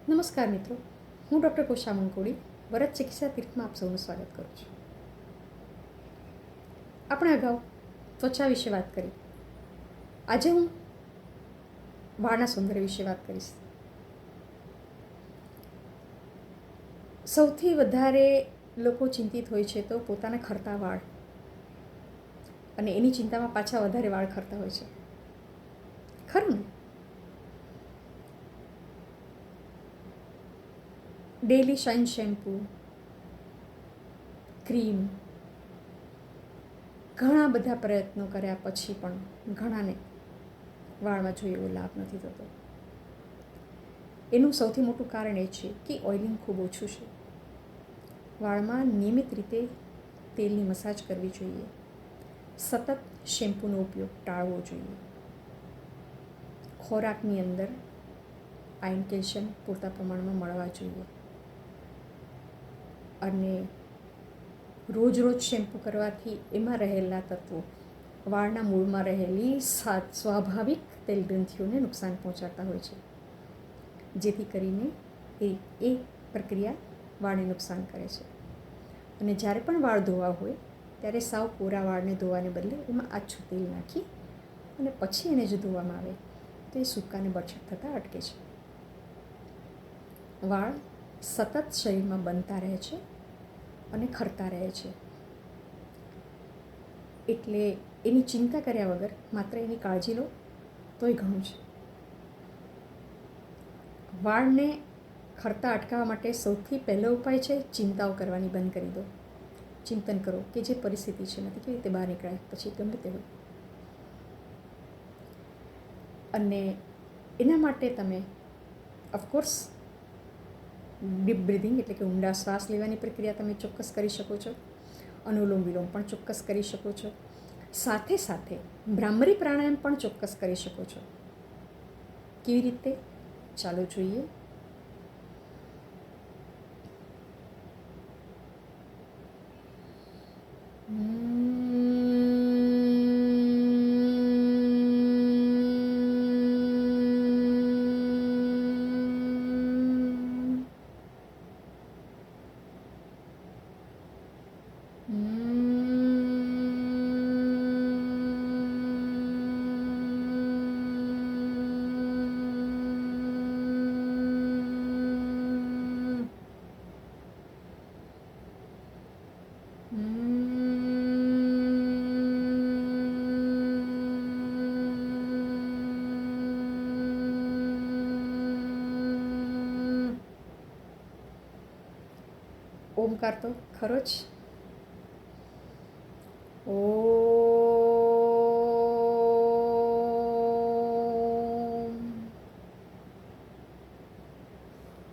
નમસ્કાર મિત્રો, હું ડૉક્ટર કોશા મંકોડી વરદ ચિકિત્સા તીર્થમાં આપ સૌનું સ્વાગત કરું છું. આપણે અગાઉ ત્વચા વિશે વાત કરી. આજે હું વાળના સૌંદર્ય વિશે વાત કરીશ. સૌથી વધારે લોકો ચિંતિત હોય છે તો પોતાના ખરતા વાળ અને એની ચિંતામાં પાછા વધારે વાળ ખરતા હોય છે. ખરું ને? ડેલી શાઇન શેમ્પૂ, ક્રીમ, ઘણા બધા પ્રયત્નો કર્યા પછી પણ ઘણાને વાળમાં જોઈએ એવો લાભ નથી થતો. એનું સૌથી મોટું કારણ એ છે કે ઓઇલિંગ ખૂબ ઓછું છે. વાળમાં નિયમિત રીતે તેલની મસાજ કરવી જોઈએ. સતત શેમ્પૂનો ઉપયોગ ટાળવો જોઈએ. ખોરાકની અંદર આયર્ન, કેલ્શિયમ પૂરતા પ્રમાણમાં મળવા જોઈએ. અને રોજ રોજ શેમ્પૂ કરવાથી એમાં રહેલા તત્વો વાળના મૂળમાં રહેલી સ્વાભાવિક તેલ ગ્રંથિઓને નુકસાન પહોંચાડતા હોય છે, જેથી કરીને એ પ્રક્રિયા વાળને નુકસાન કરે છે. અને જ્યારે પણ વાળ ધોવા હોય ત્યારે સાવ કોરા વાળને ધોવાને બદલે એમાં આછું તેલ નાખી અને પછી એને જો ધોવામાં આવે તો એ સૂકાને બરછટ થતાં અટકે છે. વાળ સતત શરીરમાં બનતા રહે છે અને ખરતા રહે છે. એટલે એની ચિંતા કર્યા વગર માત્ર એની કાળજી લો તોય ઘણું છે. વાળને ખરતા અટકાવવા માટે સૌથી પહેલો ઉપાય છે ચિંતાઓ કરવાની બંધ કરી દો. ચિંતન કરો કે જે પરિસ્થિતિ છે એમાંથી કેવી રીતે બહાર નીકળાય, પછી ગમે તે હોય. અને એના માટે તમે ઓફકોર્સ ડીપ બ્રિધિંગ એટલે કે ઊંડા શ્વાસ લેવાની પ્રક્રિયા તમે ચોક્કસ કરી શકો છો. અનુલોમ વિલોમ પણ ચોક્કસ કરી શકો છો. સાથે સાથે ભ્રામરી પ્રાણાયામ પણ ચોક્કસ કરી શકો છો. કેવી રીતે? ચાલો જોઈએ. ઓમકાર તો ખરો જ.